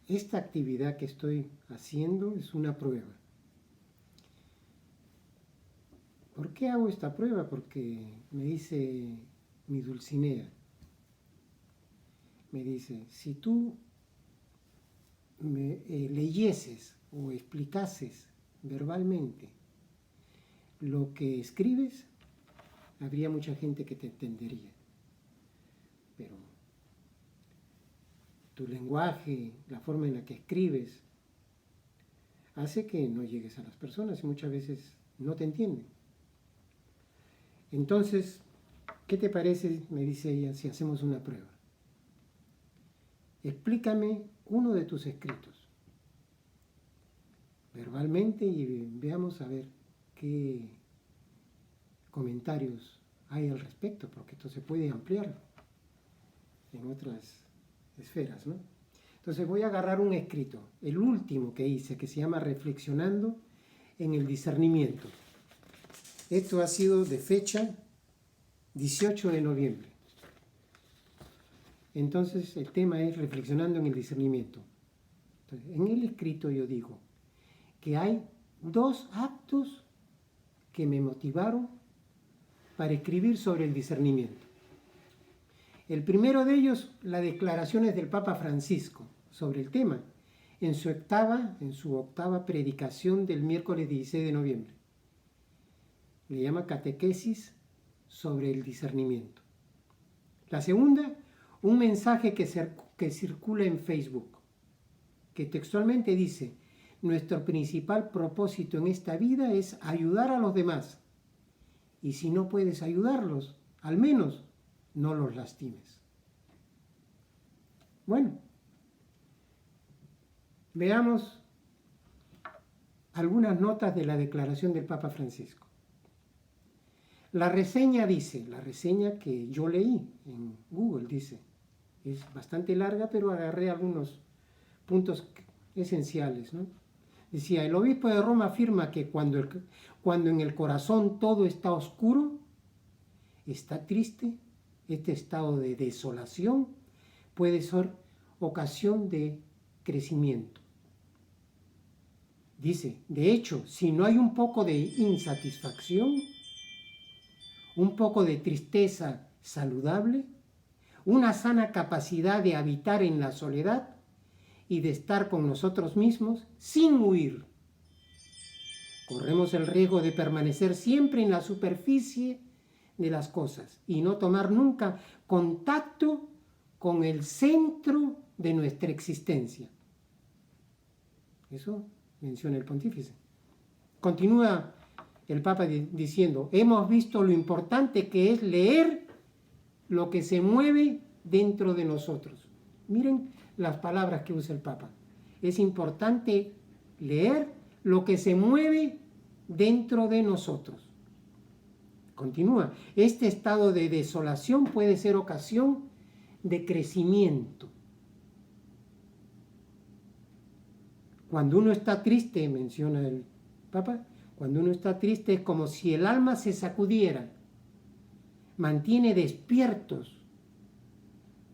esta actividad que estoy haciendo es una prueba. ¿Por qué hago esta prueba? Porque me dice mi Dulcinea, me dice, si tú leyeses o explicases verbalmente lo que escribes, habría mucha gente que te entendería. Pero tu lenguaje, la forma en la que escribes, hace que no llegues a las personas y muchas veces no te entienden. Entonces, ¿qué te parece, me dice ella, si hacemos una prueba? Explícame uno de tus escritos verbalmente y veamos a ver qué comentarios hay al respecto, porque esto se puede ampliar en otras esferas, ¿no? Entonces voy a agarrar un escrito, el último que hice, que se llama Reflexionando en el discernimiento. Esto ha sido de fecha 18 de noviembre. Entonces el tema es Reflexionando en el discernimiento. Entonces, en el escrito yo digo que hay dos actos que me motivaron para escribir sobre el discernimiento. El primero de ellos, las declaraciones del Papa Francisco sobre el tema, en su octava predicación del miércoles 16 de noviembre. Le llama catequesis sobre el discernimiento. La segunda, un mensaje que circula en Facebook, que textualmente dice: nuestro principal propósito en esta vida es ayudar a los demás. Y si no puedes ayudarlos, al menos no los lastimes. Bueno, veamos algunas notas de la declaración del Papa Francisco. La reseña dice, la reseña que yo leí en Google dice, es bastante larga, pero agarré algunos puntos esenciales, ¿no? Decía, el obispo de Roma afirma que cuando en el corazón todo está oscuro, está triste, este estado de desolación puede ser ocasión de crecimiento. Dice, de hecho, si no hay un poco de insatisfacción, un poco de tristeza saludable, una sana capacidad de habitar en la soledad y de estar con nosotros mismos sin huir, corremos el riesgo de permanecer siempre en la superficie de las cosas y no tomar nunca contacto con el centro de nuestra existencia. Eso menciona el pontífice. Continúa el Papa diciendo, hemos visto lo importante que es leer lo que se mueve dentro de nosotros. Miren las palabras que usa el Papa. Es importante leer lo que se mueve dentro de nosotros. Continúa, este estado de desolación puede ser ocasión de crecimiento. Cuando uno está triste, menciona el Papa, cuando uno está triste es como si el alma se sacudiera, mantiene despiertos,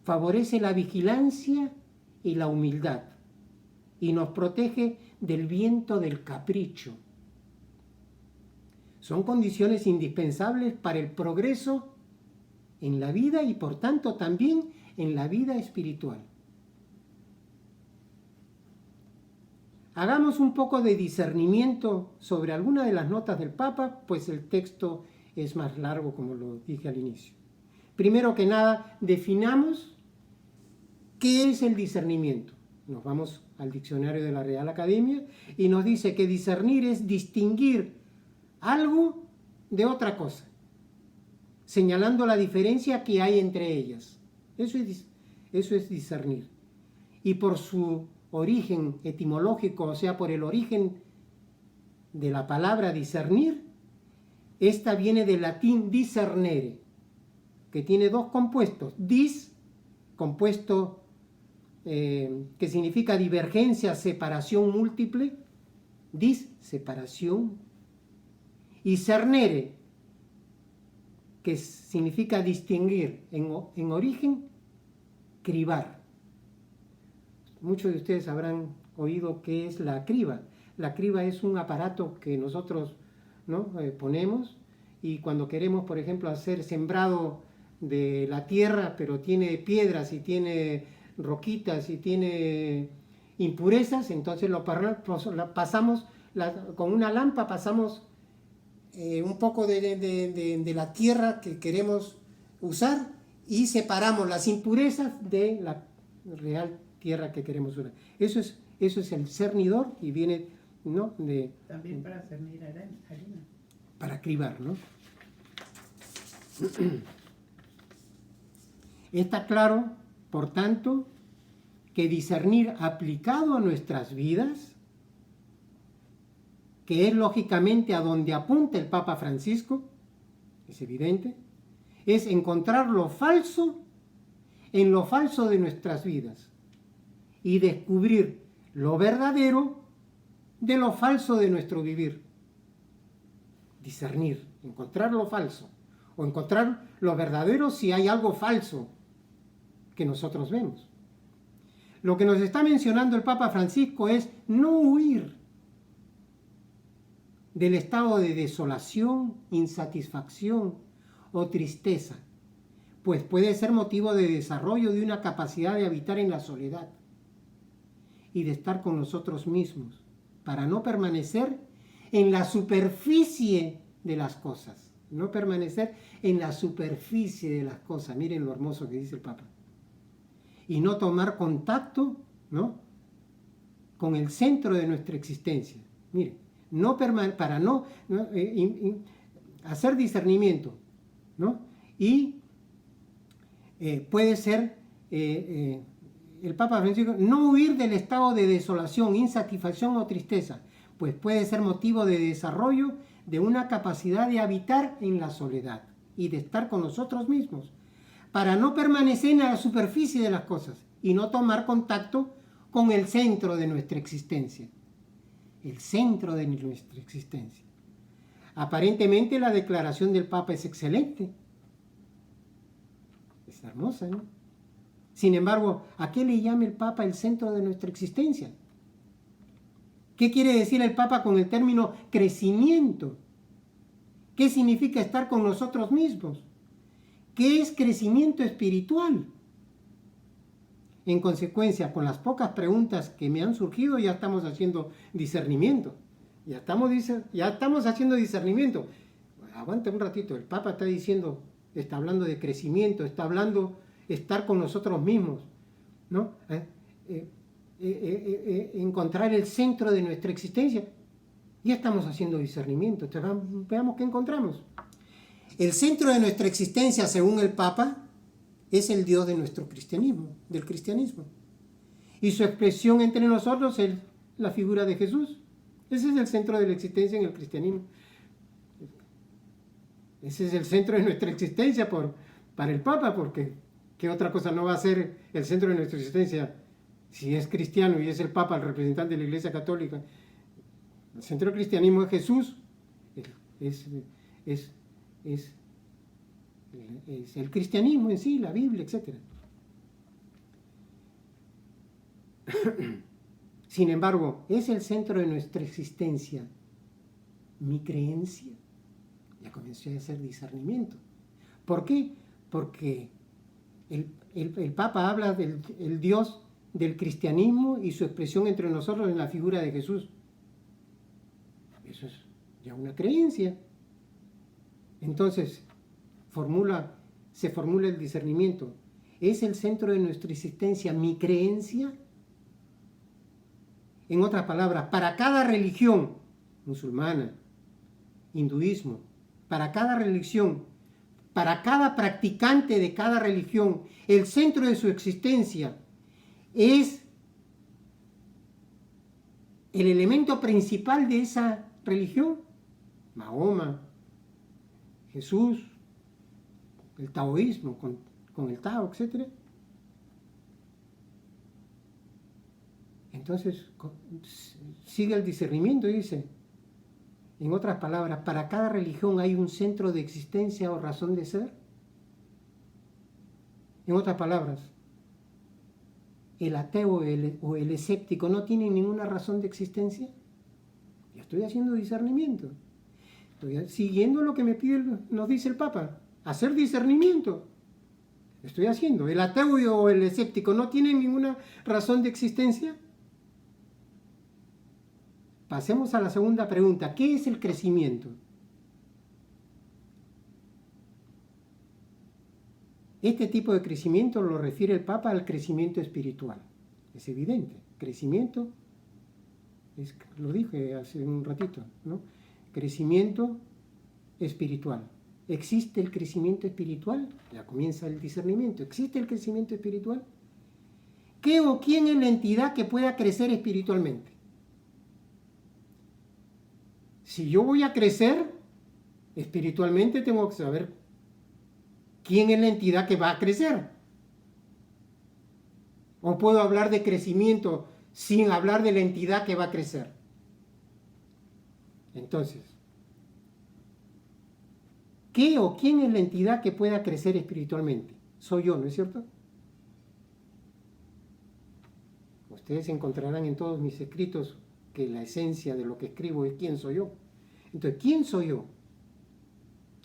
favorece la vigilancia y la humildad y nos protege del viento del capricho. Son condiciones indispensables para el progreso en la vida y por tanto también en la vida espiritual. Hagamos un poco de discernimiento sobre alguna de las notas del Papa, pues el texto es más largo, como lo dije al inicio. Primero que nada, definamos qué es el discernimiento. Nos vamos al diccionario de la Real Academia y nos dice que discernir es distinguir algo de otra cosa, señalando la diferencia que hay entre ellas. Eso es discernir. Y por su origen etimológico, o sea, por el origen de la palabra discernir, esta viene del latín discernere, que tiene dos compuestos. Dis, compuesto que significa divergencia, separación múltiple, dis, separación, y cernere, que significa distinguir, en origen, cribar. muchos de ustedes habrán oído qué es la criba. La criba es un aparato que nosotros, ¿no? Ponemos, y cuando queremos, por ejemplo, hacer sembrado de la tierra, pero tiene piedras y tiene roquitas y tiene impurezas, entonces pasamos, con una lámpara pasamos un poco de la tierra que queremos usar y separamos las impurezas de la real tierra que queremos usar. Eso es el cernidor, y viene, ¿no? También para cernir harina. Para cribar, ¿no? Está claro, por tanto, que discernir aplicado a nuestras vidas, que es lógicamente a donde apunta el Papa Francisco, es evidente, es encontrar lo falso en lo falso de nuestras vidas y descubrir lo verdadero de lo falso de nuestro vivir. Discernir, encontrar lo falso o encontrar lo verdadero si hay algo falso que nosotros vemos. Lo que nos está mencionando el Papa Francisco es no huir del estado de desolación, insatisfacción o tristeza, pues puede ser motivo de desarrollo de una capacidad de habitar en la soledad y de estar con nosotros mismos, para no permanecer en la superficie de las cosas, no permanecer en la superficie de las cosas. Miren lo hermoso que dice el Papa. Y no tomar contacto, ¿no?, con el centro de nuestra existencia. Miren, para no hacer discernimiento, ¿no? Y puede ser, el Papa Francisco, no huir del estado de desolación, insatisfacción o tristeza, pues puede ser motivo de desarrollo de una capacidad de habitar en la soledad y de estar con nosotros mismos, para no permanecer en la superficie de las cosas y no tomar contacto con el centro de nuestra existencia. El centro de nuestra existencia. Aparentemente la declaración del Papa es excelente. Es hermosa, ¿no? Sin embargo, ¿a qué le llama el Papa el centro de nuestra existencia? ¿Qué quiere decir el Papa con el término crecimiento? ¿Qué significa estar con nosotros mismos? ¿Qué es crecimiento espiritual? En consecuencia, con las pocas preguntas que me han surgido, ya estamos haciendo discernimiento. Ya estamos haciendo discernimiento. Aguanta un ratito, el Papa está hablando de crecimiento, está hablando de estar con nosotros mismos, ¿no? Encontrar el centro de nuestra existencia. Ya estamos haciendo discernimiento. Entonces, veamos qué encontramos. El centro de nuestra existencia, según el Papa, es el Dios de nuestro cristianismo, del cristianismo. Y su expresión entre nosotros es la figura de Jesús. Ese es el centro de la existencia en el cristianismo. Ese es el centro de nuestra existencia para el Papa, porque ¿qué otra cosa no va a ser el centro de nuestra existencia si es cristiano y es el Papa el representante de la Iglesia Católica? El centro del cristianismo es Jesús, es el cristianismo en sí, la Biblia, etc. Sin embargo, ¿es el centro de nuestra existencia mi creencia? Ya comencé a hacer discernimiento. ¿Por qué? Porque el Papa habla del Dios del cristianismo y su expresión entre nosotros en la figura de Jesús. Eso es ya una creencia. Entonces, se formula el discernimiento. ¿Es el centro de nuestra existencia mi creencia? En otras palabras, para cada religión, musulmana, hinduismo, para cada religión, para cada practicante de cada religión, el centro de su existencia es el elemento principal de esa religión. Mahoma, Jesús, el taoísmo con el Tao, etc. Entonces, sigue el discernimiento y dice, en otras palabras, para cada religión hay un centro de existencia o razón de ser. En otras palabras, el ateo o el escéptico no tienen ninguna razón de existencia? Yo estoy haciendo discernimiento. Estoy siguiendo lo que nos dice el Papa. Hacer discernimiento. Estoy haciendo. ¿El ateo o el escéptico no tienen ninguna razón de existencia? Pasemos a la segunda pregunta. ¿Qué es el crecimiento? Este tipo de crecimiento lo refiere el Papa al crecimiento espiritual. Es evidente. Crecimiento, lo dije hace un ratito, ¿no? Crecimiento espiritual. ¿Existe el crecimiento espiritual? Ya comienza el discernimiento. ¿Existe el crecimiento espiritual? ¿Qué o quién es la entidad que pueda crecer espiritualmente? Si yo voy a crecer espiritualmente, tengo que saber quién es la entidad que va a crecer. ¿O puedo hablar de crecimiento sin hablar de la entidad que va a crecer? Entonces, ¿qué o quién es la entidad que pueda crecer espiritualmente? Soy yo, ¿no es cierto? Ustedes encontrarán en todos mis escritos que la esencia de lo que escribo es quién soy yo. Entonces, ¿quién soy yo?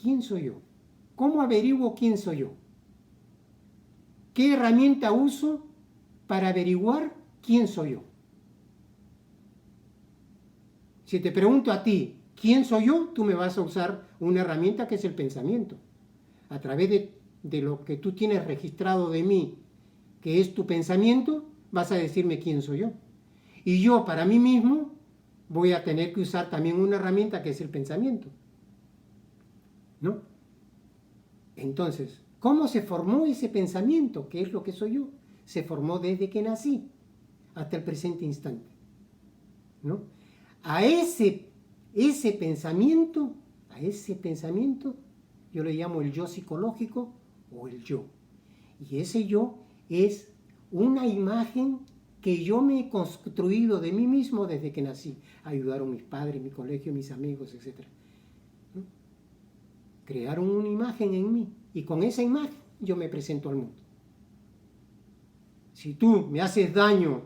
¿Quién soy yo? ¿Cómo averiguo quién soy yo? ¿Qué herramienta uso para averiguar quién soy yo? Si te pregunto a ti, ¿quién soy yo? Tú me vas a usar una herramienta que es el pensamiento. A través de lo que tú tienes registrado de mí, que es tu pensamiento, vas a decirme quién soy yo. Y yo, para mí mismo, voy a tener que usar también una herramienta que es el pensamiento. ¿No? Entonces, ¿cómo se formó ese pensamiento? ¿Qué es lo que soy yo? Se formó desde que nací hasta el presente instante. ¿No? A ese pensamiento, yo le llamo el yo psicológico o el yo. Y ese yo es una imagen que yo me he construido de mí mismo desde que nací. Ayudaron mis padres, mi colegio, mis amigos, etc. ¿No? Crearon una imagen en mí y con esa imagen yo me presento al mundo. Si tú me haces daño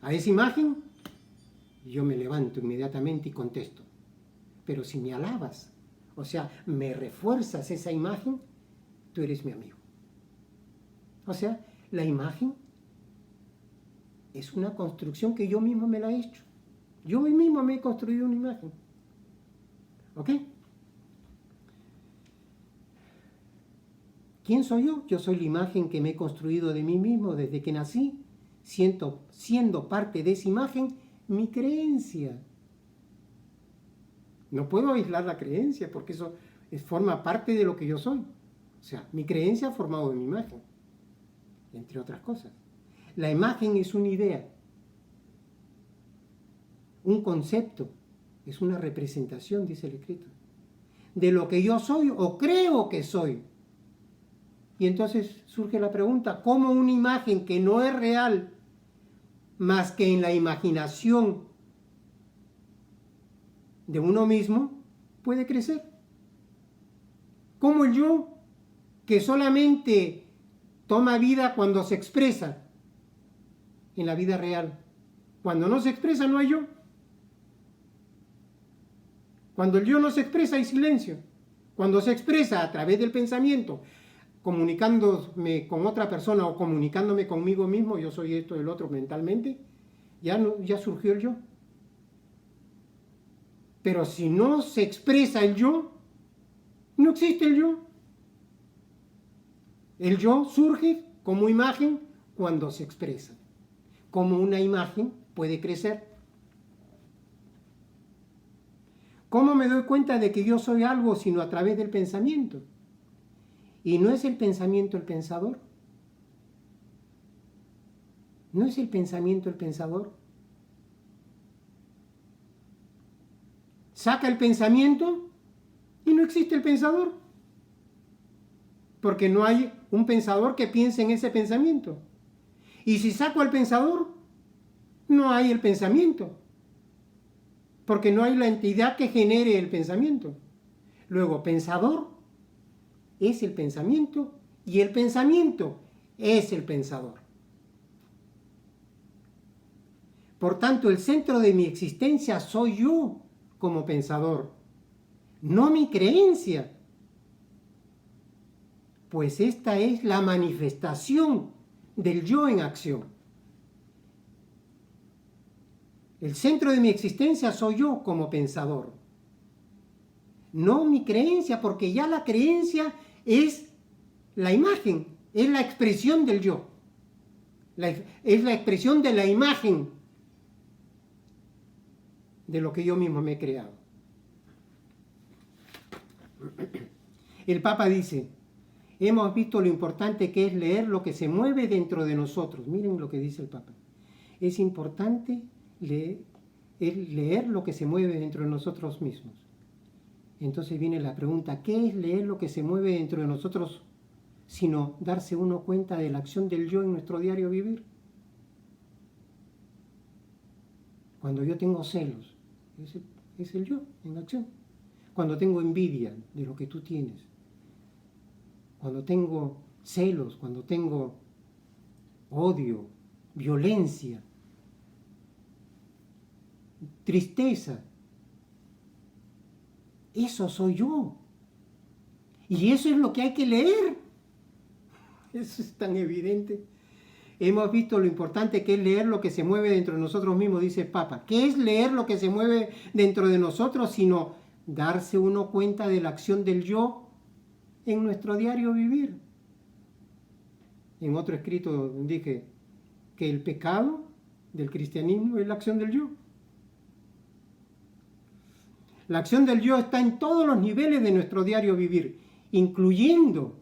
a esa imagen, yo me levanto inmediatamente y contesto. Pero si me alabas, o sea, me refuerzas esa imagen, tú eres mi amigo. O sea, la imagen es una construcción que yo mismo me la he hecho. Yo mismo me he construido una imagen. ¿Ok? ¿Quién soy yo? Yo soy la imagen que me he construido de mí mismo desde que nací, siendo parte de esa imagen mi creencia. No puedo aislar la creencia porque eso forma parte de lo que yo soy. O sea, mi creencia ha formado de mi imagen, entre otras cosas. La imagen es una idea, un concepto, es una representación, dice el escrito, de lo que yo soy o creo que soy. Y entonces surge la pregunta, ¿cómo una imagen que no es real, más que en la imaginación de uno mismo, puede crecer? ¿Cómo el yo, que solamente toma vida cuando se expresa en la vida real? Cuando no se expresa no hay yo. Cuando el yo no se expresa hay silencio. Cuando se expresa a través del pensamiento, comunicándome con otra persona o comunicándome conmigo mismo, yo soy esto y el otro mentalmente, ya surgió el yo. Pero si no se expresa el yo, no existe el yo. El yo surge como imagen cuando se expresa. Como una imagen puede crecer. ¿Cómo me doy cuenta de que yo soy algo sino a través del pensamiento? ¿Y no es el pensamiento el pensador? ¿No es el pensamiento el pensador? Saca el pensamiento y no existe el pensador. Porque no hay un pensador que piense en ese pensamiento. Y si saco al pensador, no hay el pensamiento. Porque no hay la entidad que genere el pensamiento. Luego, pensador es el pensamiento y el pensamiento es el pensador. Por tanto, el centro de mi existencia soy yo como pensador, no mi creencia, pues esta es la manifestación del yo en acción. El centro de mi existencia soy yo como pensador, no mi creencia, porque ya la creencia es la imagen, es la expresión del yo, es la expresión de la imagen de lo que yo mismo me he creado. El Papa dice, hemos visto lo importante que es leer lo que se mueve dentro de nosotros. Miren lo que dice el Papa. Es importante leer lo que se mueve dentro de nosotros mismos. Entonces viene la pregunta, ¿qué es leer lo que se mueve dentro de nosotros, sino darse uno cuenta de la acción del yo en nuestro diario vivir? Cuando yo tengo celos, es el yo en acción. Cuando tengo envidia de lo que tú tienes, cuando tengo celos, cuando tengo odio, violencia, tristeza, eso soy yo. Y eso es lo que hay que leer. Eso es tan evidente. Hemos visto lo importante que es leer lo que se mueve dentro de nosotros mismos, dice el Papa. ¿Qué es leer lo que se mueve dentro de nosotros? Sino darse uno cuenta de la acción del yo en nuestro diario vivir. En otro escrito dije que el pecado del cristianismo es la acción del yo. La acción del yo está en todos los niveles de nuestro diario vivir, incluyendo,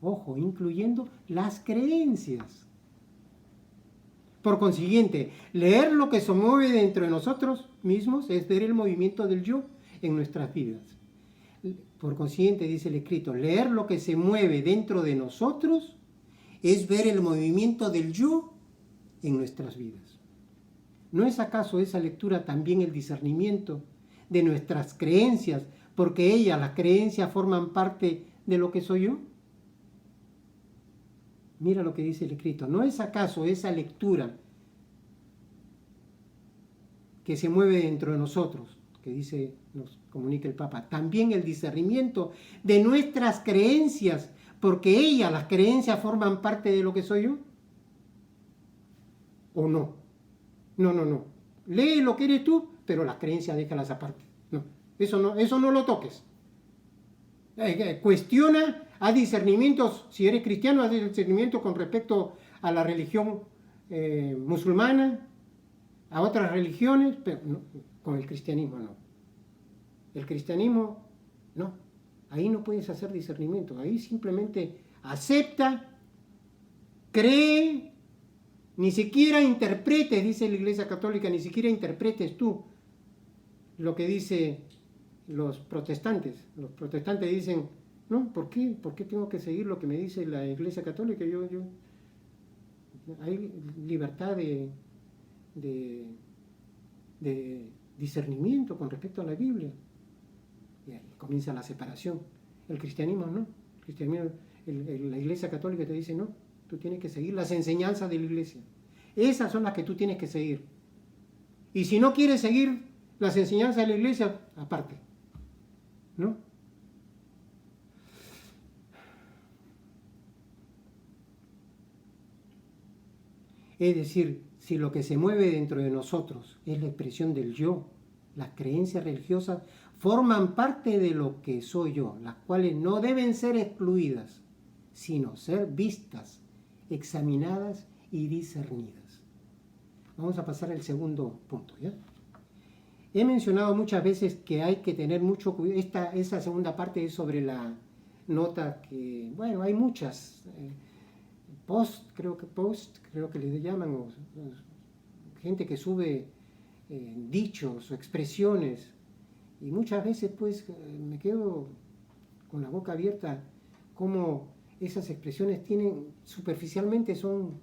ojo, incluyendo las creencias. Por consiguiente, leer lo que se mueve dentro de nosotros mismos es ver el movimiento del yo en nuestras vidas. Por consiguiente, dice el escrito, leer lo que se mueve dentro de nosotros es ver el movimiento del yo en nuestras vidas. ¿No es acaso esa lectura también el discernimiento de nuestras creencias, porque ellas, las creencias, forman parte de lo que soy yo? Mira lo que dice el escrito. ¿No es acaso esa lectura que se mueve dentro de nosotros, que dice, nos comunica el Papa, también el discernimiento de nuestras creencias, porque ellas, las creencias, forman parte de lo que soy yo? ¿O no? No. Lee lo que eres tú, pero las creencias déjalas aparte. No, eso no lo toques. Cuestiona, haz discernimientos, si eres cristiano, haz discernimiento con respecto a la religión musulmana, a otras religiones, pero no, con el cristianismo no. El cristianismo, no. Ahí no puedes hacer discernimiento. Ahí simplemente acepta, cree, ni siquiera interpretes, dice la Iglesia Católica, ni siquiera interpretes tú lo que dice los protestantes. Los protestantes dicen, no, ¿por qué? ¿Por qué tengo que seguir lo que me dice la Iglesia Católica? Hay libertad de discernimiento con respecto a la Biblia. Y ahí comienza la separación. El cristianismo no. El cristianismo, la Iglesia Católica te dice, no, tú tienes que seguir las enseñanzas de la Iglesia. Esas son las que tú tienes que seguir. Y si no quieres seguir las enseñanzas de la Iglesia, aparte. ¿No? Es decir, si lo que se mueve dentro de nosotros es la expresión del yo, las creencias religiosas forman parte de lo que soy yo, las cuales no deben ser excluidas, sino ser vistas, examinadas y discernidas. Vamos a pasar al segundo punto, ¿ya? He mencionado muchas veces que hay que tener mucho cuidado. Esa segunda parte es sobre la nota que, bueno, hay muchas. Creo que le llaman, o gente que sube dichos o expresiones, y muchas veces pues me quedo con la boca abierta como esas expresiones superficialmente son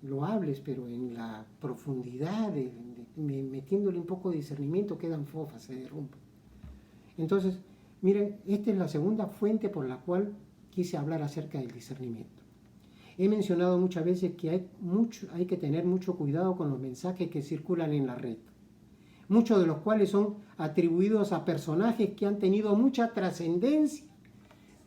loables, pero en la profundidad, metiéndole un poco de discernimiento, quedan fofas, se derrumben. Entonces, miren, esta es la segunda fuente por la cual quise hablar acerca del discernimiento. He mencionado muchas veces que hay que tener mucho cuidado con los mensajes que circulan en la red, muchos de los cuales son atribuidos a personajes que han tenido mucha trascendencia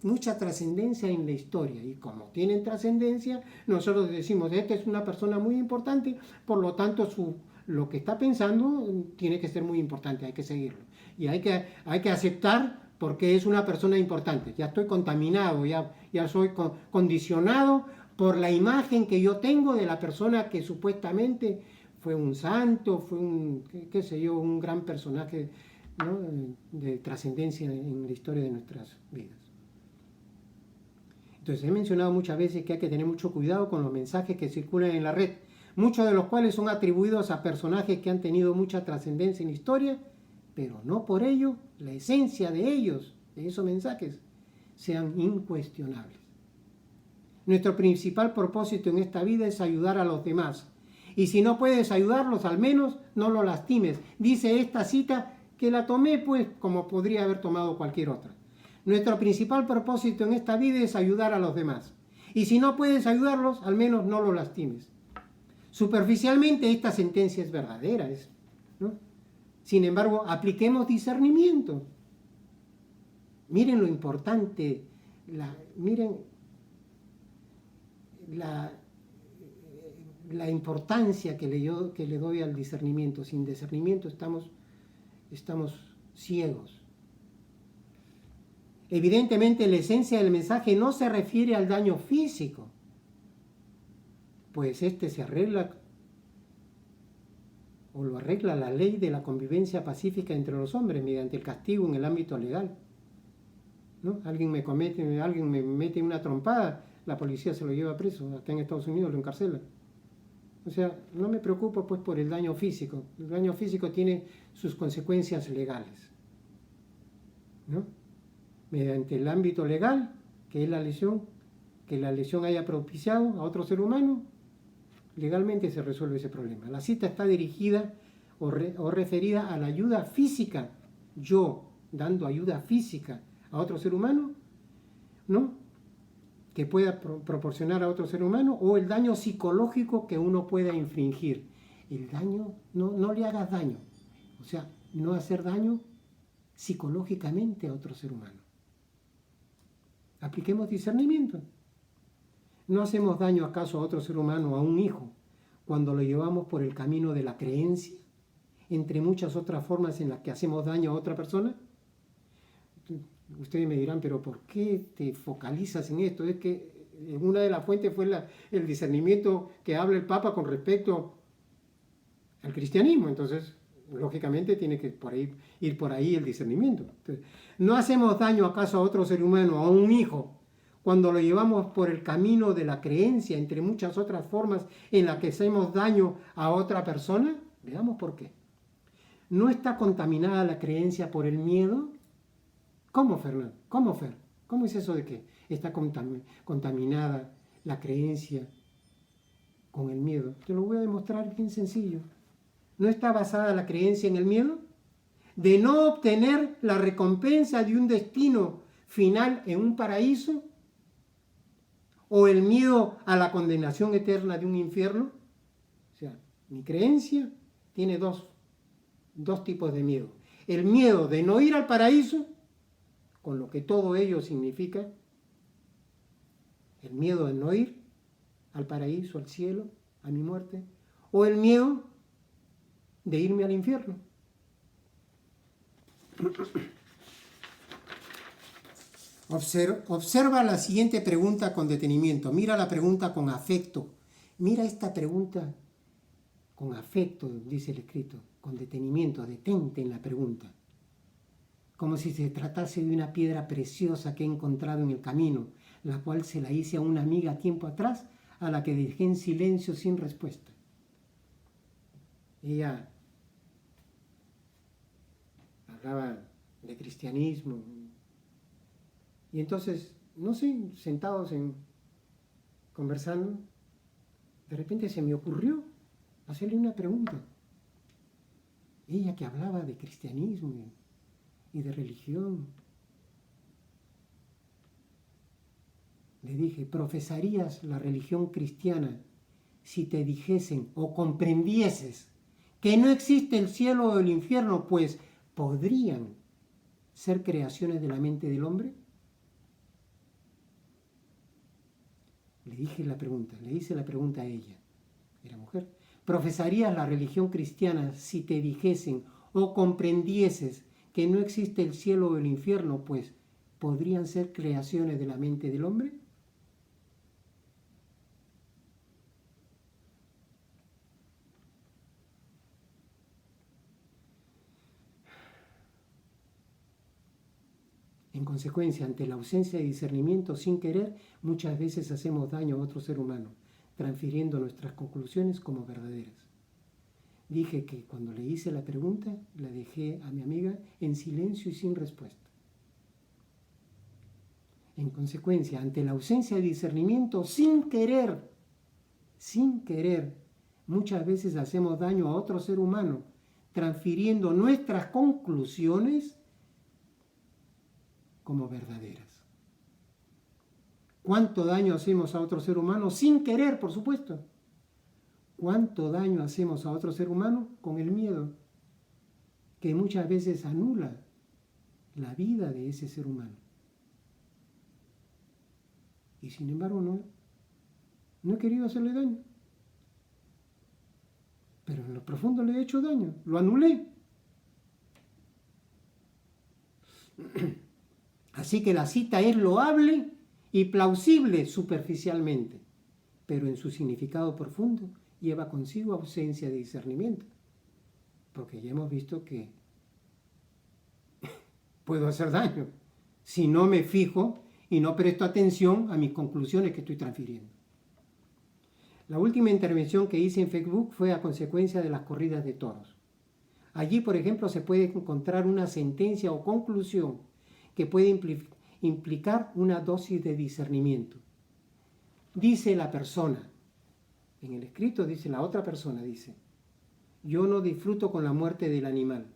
en la historia. Y como tienen trascendencia, nosotros decimos, esta es una persona muy importante, por lo tanto lo que está pensando tiene que ser muy importante, hay que seguirlo. Y hay que aceptar porque es una persona importante. Ya estoy contaminado, ya soy condicionado por la imagen que yo tengo de la persona que supuestamente fue un santo, fue un gran personaje, ¿no?, de trascendencia en la historia de nuestras vidas. Entonces, he mencionado muchas veces que hay que tener mucho cuidado con los mensajes que circulan en la red, muchos de los cuales son atribuidos a personajes que han tenido mucha trascendencia en la historia, pero no por ello la esencia de ellos, de esos mensajes, sean incuestionables. Nuestro principal propósito en esta vida es ayudar a los demás. Y si no puedes ayudarlos, al menos no los lastimes. Dice esta cita que la tomé, pues, como podría haber tomado cualquier otra. Nuestro principal propósito en esta vida es ayudar a los demás. Y si no puedes ayudarlos, al menos no los lastimes. Superficialmente esta sentencia es verdadera, ¿no? Sin embargo, apliquemos discernimiento. Miren lo importante, miren la importancia que le doy al discernimiento. Sin discernimiento estamos ciegos. Evidentemente, la esencia del mensaje no se refiere al daño físico, pues este se arregla o lo arregla la ley de la convivencia pacífica entre los hombres mediante el castigo en el ámbito legal, ¿no? Alguien me mete una trompada, la policía se lo lleva preso, acá en Estados Unidos lo encarcela. O sea, no me preocupo pues por el daño físico. El daño físico tiene sus consecuencias legales, ¿no? Mediante el ámbito legal, que es la lesión, que la lesión haya propiciado a otro ser humano, legalmente se resuelve ese problema. La cita está dirigida o referida a la ayuda física, yo dando ayuda física a otro ser humano, ¿no?, que pueda proporcionar a otro ser humano, o el daño psicológico que uno pueda infringir. El daño, no le hagas daño, o sea, no hacer daño psicológicamente a otro ser humano. Apliquemos discernimiento. ¿No hacemos daño acaso a otro ser humano, a un hijo, cuando lo llevamos por el camino de la creencia, entre muchas otras formas en las que hacemos daño a otra persona? Ustedes me dirán, pero ¿por qué te focalizas en esto? Es que una de las fuentes fue el discernimiento que habla el Papa con respecto al cristianismo. Entonces, lógicamente tiene que ir por ahí el discernimiento. Entonces, ¿no hacemos daño acaso a otro ser humano, a un hijo, cuando lo llevamos por el camino de la creencia, entre muchas otras formas en las que hacemos daño a otra persona? Veamos por qué. ¿No está contaminada la creencia por el miedo? ¿Cómo, Fernando? ¿Cómo, Fer? ¿Cómo es eso de que está contaminada la creencia con el miedo? Te lo voy a demostrar bien sencillo. ¿No está basada la creencia en el miedo? De no obtener la recompensa de un destino final en un paraíso, o el miedo a la condenación eterna de un infierno. O sea, mi creencia tiene dos tipos de miedo. El miedo de no ir al paraíso, con lo que todo ello significa, el miedo de no ir al paraíso, al cielo, a mi muerte, o el miedo de irme al infierno. Observa la siguiente pregunta con detenimiento. Mira la pregunta con afecto. Mira esta pregunta con afecto, dice el escrito, con detenimiento. Detente en la pregunta. Como si se tratase de una piedra preciosa que he encontrado en el camino, la cual se la hice a una amiga tiempo atrás, a la que dejé en silencio sin respuesta. Ella hablaba de cristianismo, y entonces, no sé, sentados conversando, de repente se me ocurrió hacerle una pregunta. Ella que hablaba de cristianismo y de religión. Le dije, ¿profesarías la religión cristiana si te dijesen o comprendieses que no existe el cielo o el infierno, pues podrían ser creaciones de la mente del hombre? Le hice la pregunta a ella, era mujer. ¿Profesarías la religión cristiana si te dijesen o comprendieses que no existe el cielo o el infierno, pues podrían ser creaciones de la mente del hombre? En consecuencia, ante la ausencia de discernimiento, sin querer, muchas veces hacemos daño a otro ser humano, transfiriendo nuestras conclusiones como verdaderas. Dije que cuando le hice la pregunta, la dejé a mi amiga en silencio y sin respuesta. En consecuencia, ante la ausencia de discernimiento, sin querer, muchas veces hacemos daño a otro ser humano, transfiriendo nuestras conclusiones como verdaderas. ¿Cuánto daño hacemos a otro ser humano? Sin querer, por supuesto. ¿Cuánto daño hacemos a otro ser humano? Con el miedo, que muchas veces anula la vida de ese ser humano. Y sin embargo no he querido hacerle daño. Pero en lo profundo le he hecho daño, lo anulé. Así que la cita es loable y plausible superficialmente, pero en su significado profundo lleva consigo ausencia de discernimiento, porque ya hemos visto que puedo hacer daño si no me fijo y no presto atención a mis conclusiones que estoy transfiriendo. La última intervención que hice en Facebook fue a consecuencia de las corridas de toros. Allí, por ejemplo, se puede encontrar una sentencia o conclusión que puede implicar una dosis de discernimiento. Dice la persona, en el escrito dice la otra persona, dice, yo no disfruto con la muerte del animal,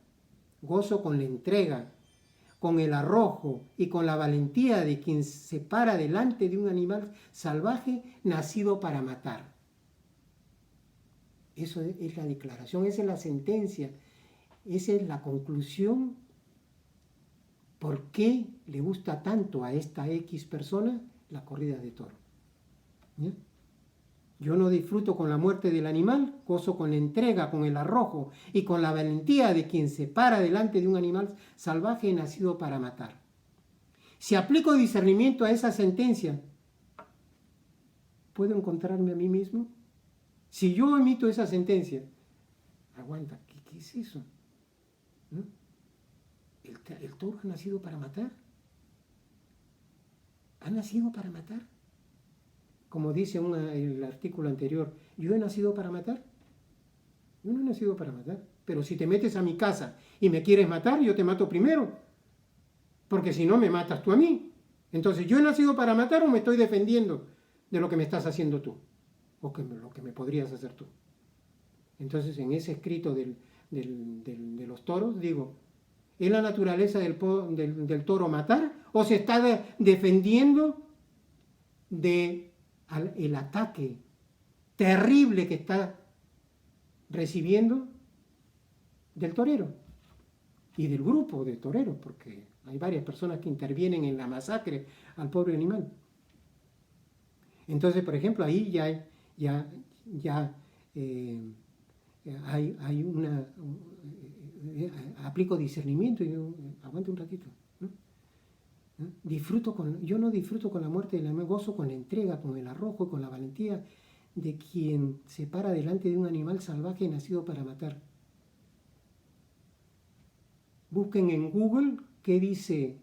gozo con la entrega, con el arrojo y con la valentía de quien se para delante de un animal salvaje nacido para matar. Eso es la declaración, esa es la sentencia, esa es la conclusión. ¿Por qué le gusta tanto a esta X persona la corrida de toro? ¿Ya? Yo no disfruto con la muerte del animal, gozo con la entrega, con el arrojo y con la valentía de quien se para delante de un animal salvaje nacido para matar. Si aplico discernimiento a esa sentencia, ¿puedo encontrarme a mí mismo? Si yo emito esa sentencia, aguanta, ¿qué es eso? ¿No? ¿El toro ha nacido para matar? ¿Ha nacido para matar? Como dice el artículo anterior, ¿yo he nacido para matar? Yo no he nacido para matar. Pero si te metes a mi casa y me quieres matar, yo te mato primero. Porque si no, me matas tú a mí. Entonces, ¿yo he nacido para matar o me estoy defendiendo de lo que me estás haciendo tú? O lo que me podrías hacer tú. Entonces, en ese escrito de los toros, digo, ¿es la naturaleza del toro matar o se está defendiendo del ataque terrible que está recibiendo del torero y del grupo de toreros? Porque hay varias personas que intervienen en la masacre al pobre animal. Entonces, por ejemplo, ahí hay una... aplico discernimiento y aguante un ratito. ¿No? Yo no disfruto con la muerte del animal, gozo con la entrega, con el arrojo, con la valentía de quien se para delante de un animal salvaje nacido para matar. Busquen en Google qué dice